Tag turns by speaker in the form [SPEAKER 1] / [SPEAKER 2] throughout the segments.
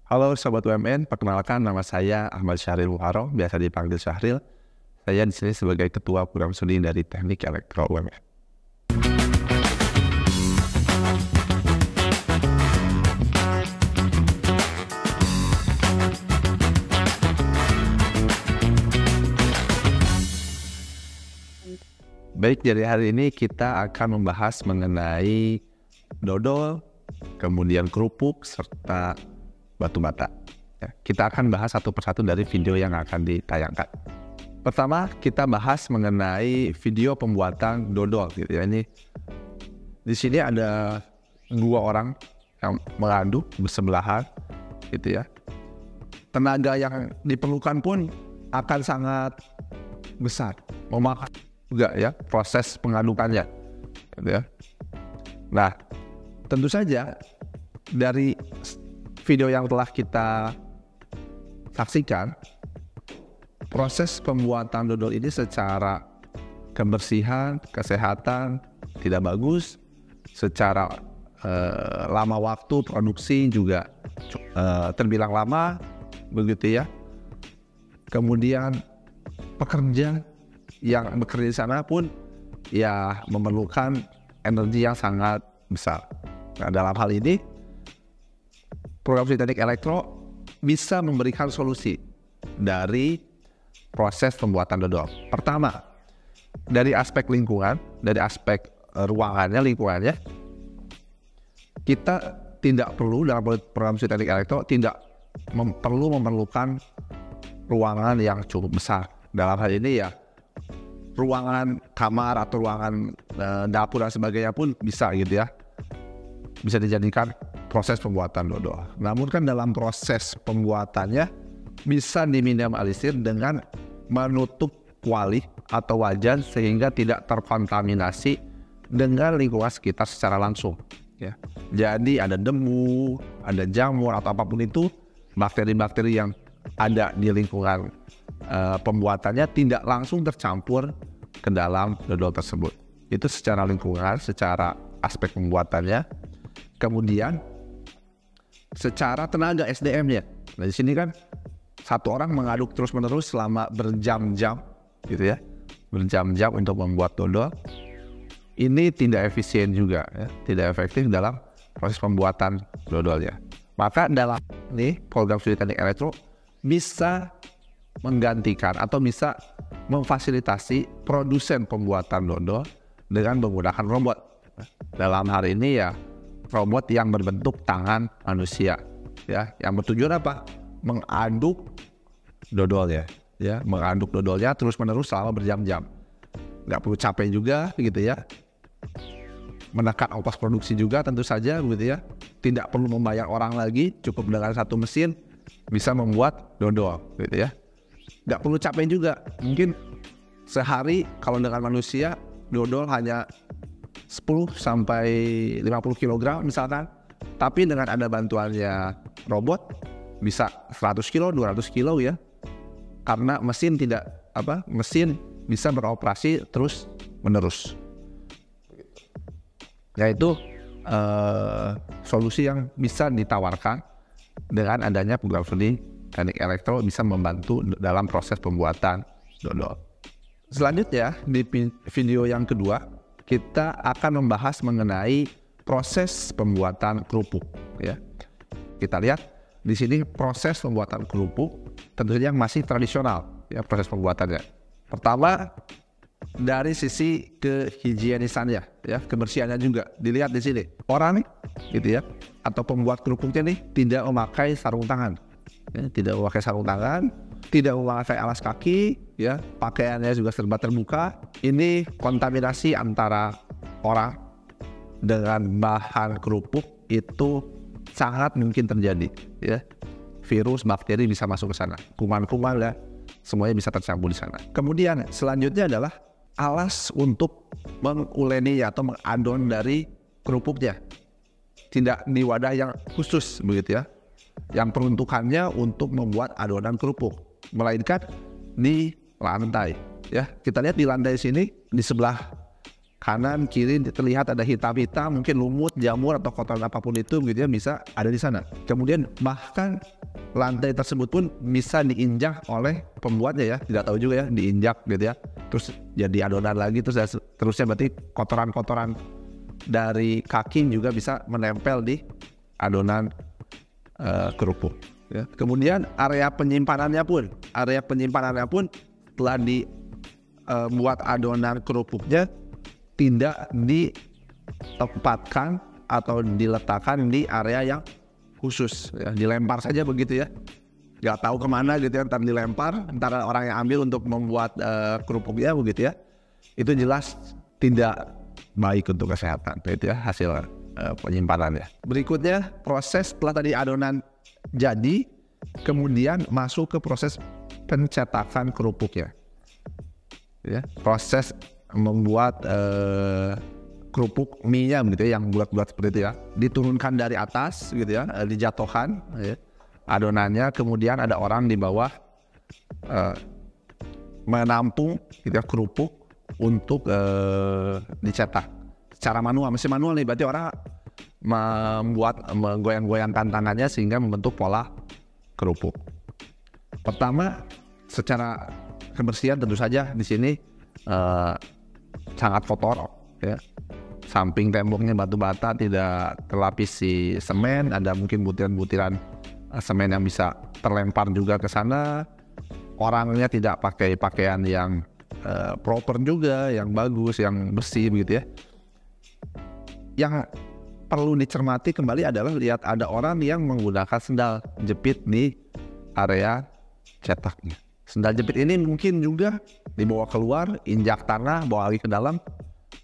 [SPEAKER 1] Halo Sobat UMN, perkenalkan nama saya Ahmad Syahril Muharram, biasa dipanggil Syahril. Saya di sini sebagai Ketua Program Studi dari Teknik Elektro UMN. Baik, jadi hari ini kita akan membahas mengenai dodol, kemudian kerupuk, serta batu bata. Ya, kita akan bahas satu persatu dari video yang akan ditayangkan. Pertama, kita bahas mengenai video pembuatan dodol. Gitu ya. Ini di sini ada dua orang yang mengaduk bersebelahan, gitu ya. Tenaga yang diperlukan pun akan sangat besar, memakan juga ya proses pengadukannya, gitu ya. Nah, tentu saja dari video yang telah kita saksikan, proses pembuatan dodol ini secara kebersihan, kesehatan tidak bagus, secara lama waktu produksi juga terbilang lama, begitu ya. Kemudian pekerja yang bekerja di sana pun ya memerlukan energi yang sangat besar. Nah, dalam hal ini Program Studi Teknik Elektro bisa memberikan solusi dari proses pembuatan dodol. Pertama, dari aspek lingkungan, dari aspek lingkungannya, kita tidak perlu dalam Program Studi Teknik Elektro perlu memerlukan ruangan yang cukup besar. Dalam hal ini ya ruangan kamar atau ruangan dapur dan sebagainya pun bisa, gitu ya, bisa dijadikan proses pembuatan dodol. Namun kan dalam proses pembuatannya bisa diminimalisir dengan menutup kuali atau wajan sehingga tidak terkontaminasi dengan lingkungan sekitar secara langsung, ya. Jadi ada debu, ada jamur atau apapun itu, bakteri-bakteri yang ada di lingkungan pembuatannya tidak langsung tercampur ke dalam dodol tersebut. Itu secara lingkungan, secara aspek pembuatannya. Kemudian secara tenaga SDM-nya. Nah, di sini kan satu orang mengaduk terus-menerus selama berjam-jam, gitu ya, berjam-jam untuk membuat dodol. Ini tidak efisien juga, ya, tidak efektif dalam proses pembuatan dodolnya. Maka dalam ini Program Studi Teknik Elektro bisa menggantikan atau bisa memfasilitasi produsen pembuatan dodol dengan menggunakan robot. Dalam hal ini ya robot yang berbentuk tangan manusia, ya, yang bertujuan apa? Mengaduk dodolnya, ya, mengaduk dodolnya terus-menerus selama berjam-jam. Nggak perlu capek juga, gitu ya. Menekan ongkos produksi juga tentu saja, begitu ya. Tidak perlu membayar orang lagi, cukup dengan satu mesin bisa membuat dodol, gitu ya. Nggak perlu capek juga. Mungkin sehari kalau dengan manusia dodol hanya 10 sampai 50 kg misalkan. Tapi dengan ada bantuannya robot bisa 100 kilo, 200 kilo ya. Karena mesin mesin bisa beroperasi terus menerus. Yaitu solusi yang bisa ditawarkan dengan adanya Program Studi Teknik Elektro, bisa membantu dalam proses pembuatan dodol. Selanjutnya di video yang kedua kita akan membahas mengenai proses pembuatan kerupuk, ya. Kita lihat di sini proses pembuatan kerupuk tentunya yang masih tradisional, ya, proses pembuatannya. Pertama dari sisi kehigienisannya, ya, kebersihannya juga dilihat di sini. Orang nih, gitu ya, atau pembuat kerupuknya nih tidak memakai sarung tangan. Ya, tidak memakai sarung tangan, tidak memakai alas kaki, ya, pakaiannya juga serba terbuka. Ini kontaminasi antara orang dengan bahan kerupuk itu sangat mungkin terjadi, ya. Virus, bakteri bisa masuk ke sana, kuman-kuman ya, semuanya bisa tercampur di sana. Kemudian selanjutnya adalah alas untuk menguleni atau mengadon dari kerupuknya. Tidak di wadah yang khusus, begitu ya, yang peruntukannya untuk membuat adonan kerupuk, melainkan di lantai, ya. Kita lihat di lantai sini, di sebelah kanan kiri terlihat ada hitam-hitam, mungkin lumut, jamur atau kotoran apapun itu gitu ya, bisa ada di sana. Kemudian bahkan lantai tersebut pun bisa diinjak oleh pembuatnya ya, tidak tahu juga ya, diinjak gitu ya, terus jadi adonan lagi, terusnya berarti kotoran-kotoran dari kaki juga bisa menempel di adonan kerupuk ya. Kemudian area penyimpanannya pun setelah dibuat adonan kerupuknya tidak ditempatkan atau diletakkan di area yang khusus ya, dilempar saja begitu ya, nggak tahu kemana gitu ya, ntar dilempar, ntar orang yang ambil untuk membuat kerupuknya begitu ya. Itu jelas tidak baik untuk kesehatan. Itu ya hasil penyimpanan ya. Berikutnya proses setelah tadi adonan jadi, kemudian masuk ke proses pencetakan kerupuknya ya. Proses membuat kerupuk mie-nya begitu ya, yang bulat-bulat seperti itu ya, diturunkan dari atas gitu ya, dijatuhkan ya, adonannya, kemudian ada orang di bawah menampung gitu ya, kerupuk untuk dicetak secara manual, mesin manual nih, berarti orang menggoyang-goyangkan tangannya sehingga membentuk pola kerupuk. Pertama, secara kebersihan tentu saja di sini sangat kotor ya. Samping temboknya batu bata, tidak terlapisi semen, ada mungkin butiran-butiran semen yang bisa terlempar juga ke sana. Orangnya tidak pakai pakaian yang proper juga, yang bagus, yang bersih begitu ya. Yang perlu dicermati kembali adalah lihat ada orang yang menggunakan sendal jepit di area cetaknya. Sendal jepit ini mungkin juga dibawa keluar, injak tanah, bawa lagi ke dalam.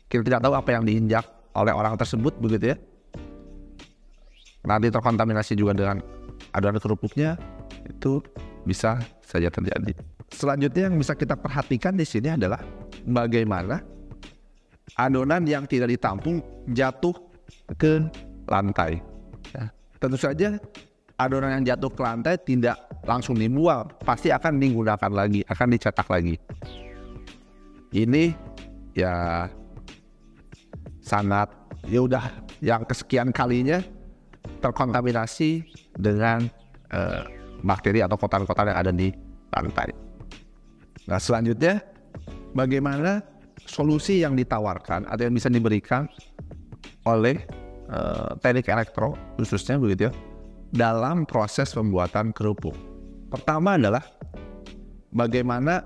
[SPEAKER 1] Kita tidak tahu apa yang diinjak oleh orang tersebut begitu ya. Nanti terkontaminasi juga dengan adonan kerupuknya, itu bisa saja terjadi. Selanjutnya yang bisa kita perhatikan di sini adalah bagaimana adonan yang tidak ditampung jatuh ke lantai. Ya, tentu saja adonan yang jatuh ke lantai tidak langsung dibuang, pasti akan digunakan lagi, akan dicetak lagi. Ini ya sangat, ya udah yang kesekian kalinya terkontaminasi dengan bakteri atau kotoran-kotoran yang ada di lantai. Nah, selanjutnya bagaimana solusi yang ditawarkan atau yang bisa diberikan oleh teknik elektro khususnya begitu ya dalam proses pembuatan kerupuk. Pertama adalah bagaimana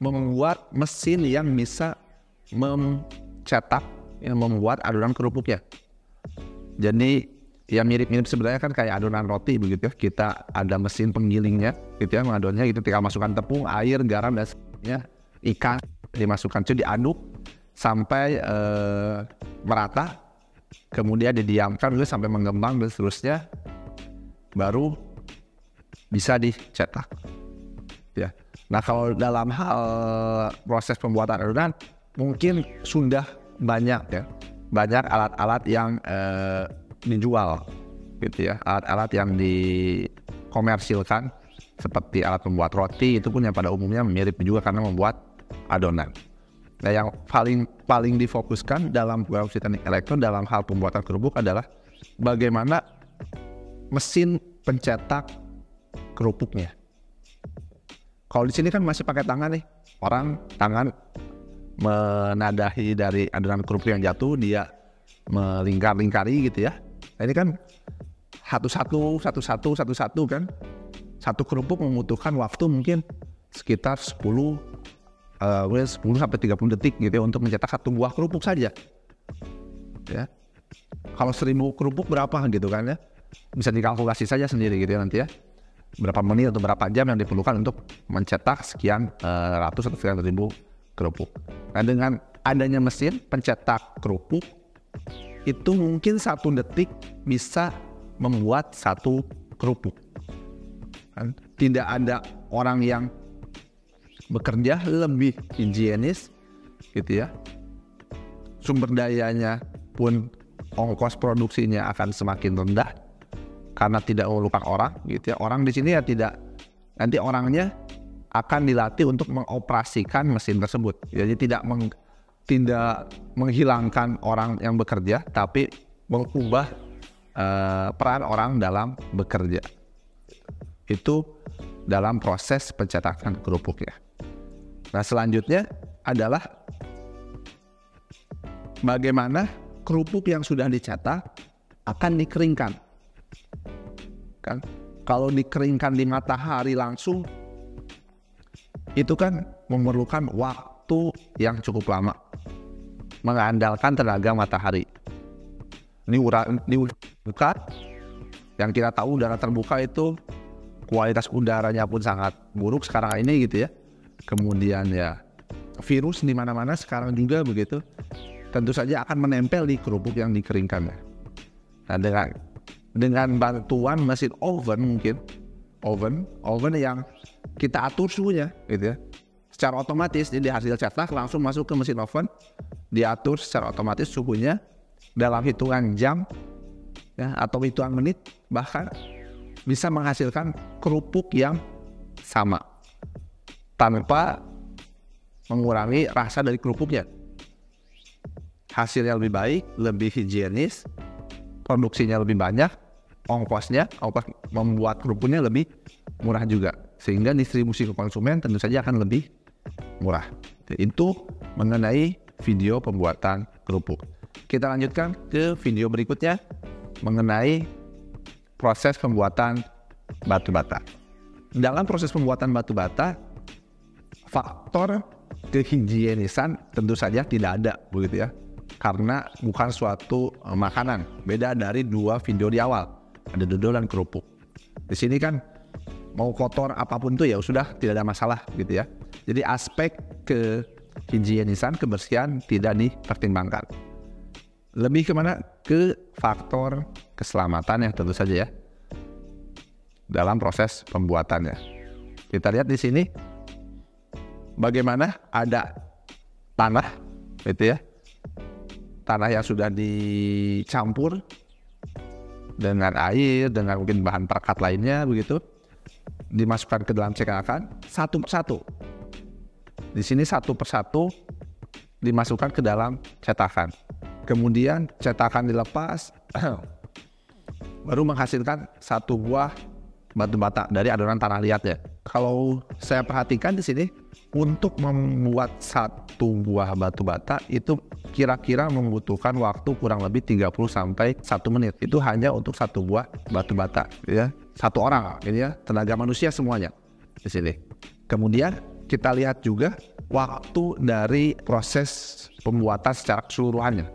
[SPEAKER 1] membuat mesin yang bisa mencetak, yang membuat adonan kerupuknya. Jadi ya mirip-mirip sebenarnya kan kayak adonan roti begitu ya. Kita ada mesin penggilingnya gitu ya, mengadonnya gitu, tinggal masukkan tepung, air, garam dan sebagainya, ikan dimasukkan, itu diaduk sampai merata, kemudian didiamkan dulu sampai mengembang dan seterusnya, baru bisa dicetak ya. Nah, kalau dalam hal proses pembuatan adonan mungkin sudah banyak ya, banyak alat-alat yang dijual gitu ya, alat-alat yang dikomersilkan seperti alat pembuat roti, itu pun yang pada umumnya mirip juga karena membuat adonan. Nah, yang paling difokuskan dalam produksi teknik elektro dalam hal pembuatan kerupuk adalah bagaimana mesin pencetak kerupuknya. Kalau di sini kan masih pakai tangan nih, orang tangan menadahi dari adonan kerupuk yang jatuh, dia melingkar-lingkari gitu ya. Nah, ini kan satu-satu kan, satu kerupuk membutuhkan waktu mungkin sekitar 10 sampai 30 detik gitu ya untuk mencetak satu buah kerupuk saja. Ya. Kalau 1000 kerupuk berapa gitu kan ya? Bisa dikalkulasi saja sendiri gitu ya nanti ya. Berapa menit atau berapa jam yang diperlukan untuk mencetak sekian ratus atau sekian ribu kerupuk. Nah, dengan adanya mesin pencetak kerupuk itu mungkin 1 detik bisa membuat 1 kerupuk. Kan? Tidak ada orang yang bekerja lebih higienis gitu ya. Sumber dayanya pun ongkos produksinya akan semakin rendah karena tidak memerlukan orang gitu ya. Orang di sini ya tidak, nanti orangnya akan dilatih untuk mengoperasikan mesin tersebut. Jadi tidak tidak menghilangkan orang yang bekerja, tapi mengubah peran orang dalam bekerja. Itu dalam proses pencetakan kerupuk ya. Nah, selanjutnya adalah bagaimana kerupuk yang sudah dicetak akan dikeringkan. Kan kalau dikeringkan di matahari langsung itu kan memerlukan waktu yang cukup lama, mengandalkan tenaga matahari. Ini buka, yang kita tahu udara terbuka itu kualitas udaranya pun sangat buruk sekarang ini gitu ya. Kemudian ya virus di mana-mana sekarang juga begitu. Tentu saja akan menempel di kerupuk yang dikeringkan ya. Nah, dengan bantuan mesin oven mungkin oven yang kita atur suhunya gitu ya. Secara otomatis, jadi hasil cetak langsung masuk ke mesin oven, diatur secara otomatis suhunya dalam hitungan jam ya, atau hitungan menit, bahkan bisa menghasilkan kerupuk yang sama tanpa mengurangi rasa dari kerupuknya. Hasilnya lebih baik, lebih higienis, produksinya lebih banyak, ongkos membuat kerupuknya lebih murah juga, sehingga distribusi ke konsumen tentu saja akan lebih murah. Itu mengenai video pembuatan kerupuk. Kita lanjutkan ke video berikutnya mengenai proses pembuatan batu bata. Dalam proses pembuatan batu bata, faktor kehigienisan tentu saja tidak ada begitu ya, karena bukan suatu makanan. Beda dari dua video di awal, ada dodol dan kerupuk. Di sini kan mau kotor apapun tuh ya sudah tidak ada masalah gitu ya. Jadi aspek kehigienisan, kebersihan tidak dipertimbangkan. Lebih kemana? Ke faktor keselamatan yang tentu saja ya dalam proses pembuatannya. Kita lihat di sini bagaimana ada tanah gitu ya. Tanah yang sudah dicampur dengan air, dengan mungkin bahan perekat lainnya begitu, dimasukkan ke dalam cetakan satu persatu. Di sini satu persatu dimasukkan ke dalam cetakan. Kemudian cetakan dilepas, baru menghasilkan satu buah batu bata dari adonan tanah liatnya. Kalau saya perhatikan di sini, untuk membuat satu buah batu bata itu kira-kira membutuhkan waktu kurang lebih 30 sampai 1 menit. Itu hanya untuk satu buah batu bata ya. Satu orang ini ya, tenaga manusia semuanya di sini. Kemudian kita lihat juga waktu dari proses pembuatan secara keseluruhannya.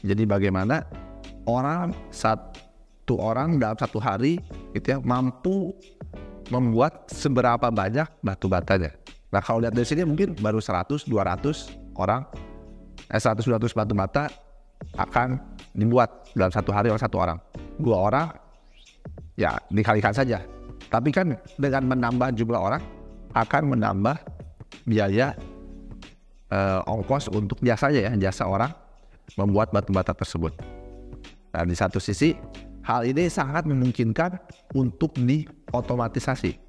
[SPEAKER 1] Jadi bagaimana satu orang dalam satu hari gitu ya mampu membuat seberapa banyak batu batanya. Nah, kalau lihat dari sini mungkin baru 100-200 orang 100-200 batu bata akan dibuat dalam satu hari oleh satu orang. 2 orang ya dikalikan saja. Tapi kan dengan menambah jumlah orang akan menambah biaya ongkos untuk jasanya ya, jasa orang membuat batu bata tersebut. Nah, di satu sisi hal ini sangat memungkinkan untuk diotomatisasi.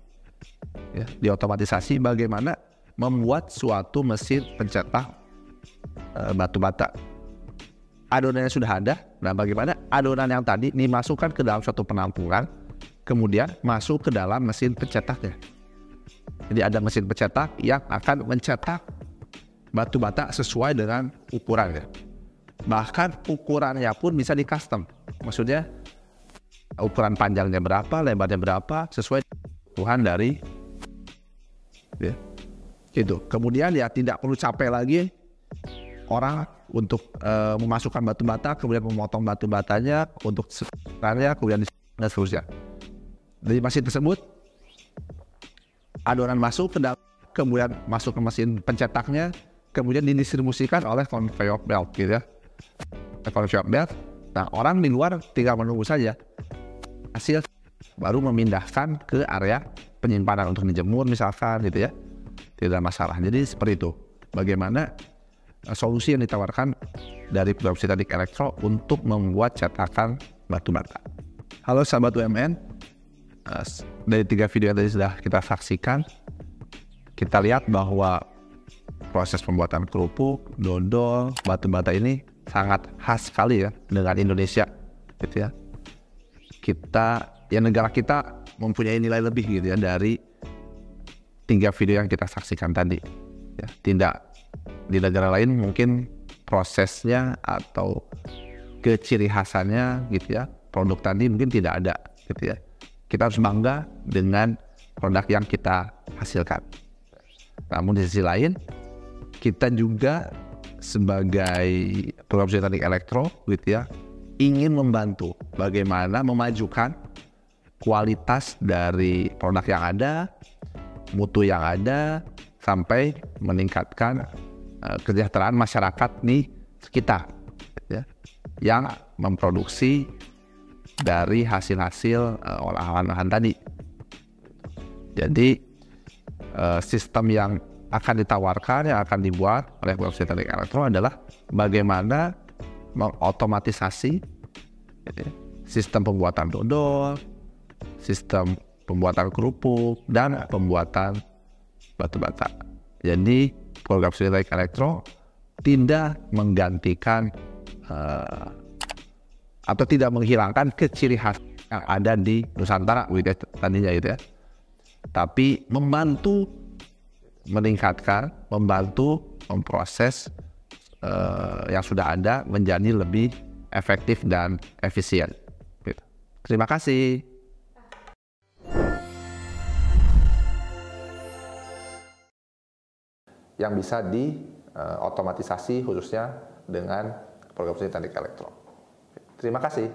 [SPEAKER 1] Ya, diotomatisasi bagaimana membuat suatu mesin pencetak batu bata. Adonannya sudah ada. Nah, bagaimana adonan yang tadi dimasukkan ke dalam suatu penampungan, kemudian masuk ke dalam mesin pencetaknya. Jadi ada mesin pencetak yang akan mencetak batu bata sesuai dengan ukurannya. Bahkan ukurannya pun bisa di custom. Maksudnya ukuran panjangnya berapa, lebarnya berapa, sesuai kebutuhan dari ya, gitu. Kemudian ya tidak perlu capek lagi orang untuk memasukkan batu bata, kemudian memotong batu batanya untuk sebenarnya, kemudian dan seterusnya. Dari mesin tersebut adonan masuk ke dalam, kemudian masuk ke mesin pencetaknya, kemudian didistribusikan oleh conveyor belt gitu ya. Conveyor belt. Nah, orang di luar tinggal menunggu saja hasil, baru memindahkan ke area penyimpanan untuk dijemur misalkan gitu ya. Tidak masalah. Jadi seperti itu. Bagaimana solusi yang ditawarkan dari Produksi Teknik Elektro untuk membuat cetakan batu bata. Halo sahabat UMN, dari 3 video yang tadi sudah kita saksikan, kita lihat bahwa proses pembuatan kerupuk, dodol, batu bata ini sangat khas sekali ya dengan Indonesia, gitu ya. Negara kita mempunyai nilai lebih gitu ya dari 3 video yang kita saksikan tadi. Ya, tidak di negara lain mungkin prosesnya atau keciri khasannya gitu ya, produk tadi mungkin tidak ada gitu ya. Kita harus bangga dengan produk yang kita hasilkan. Namun di sisi lain, kita juga sebagai program studi teknik elektro gitu ya, ingin membantu bagaimana memajukan kualitas dari produk yang ada, mutu yang ada, sampai meningkatkan kesejahteraan masyarakat di sekitar ya, yang memproduksi dari hasil-hasil olahan tadi. Jadi sistem yang akan ditawarkan, yang akan dibuat oleh program studi teknik elektro adalah bagaimana mengotomatisasi gitu ya, sistem pembuatan dodol, sistem pembuatan kerupuk, dan pembuatan batu bata. Jadi program studi teknik elektro tidak menggantikan atau tidak menghilangkan keciri khas yang ada di Nusantara gitu ya, tadinya gitu ya. Tapi membantu meningkatkan, membantu memproses yang sudah ada menjadi lebih efektif dan efisien. Gitu. Terima kasih. Yang bisa diotomatisasi khususnya dengan program studi teknik elektro. Terima kasih.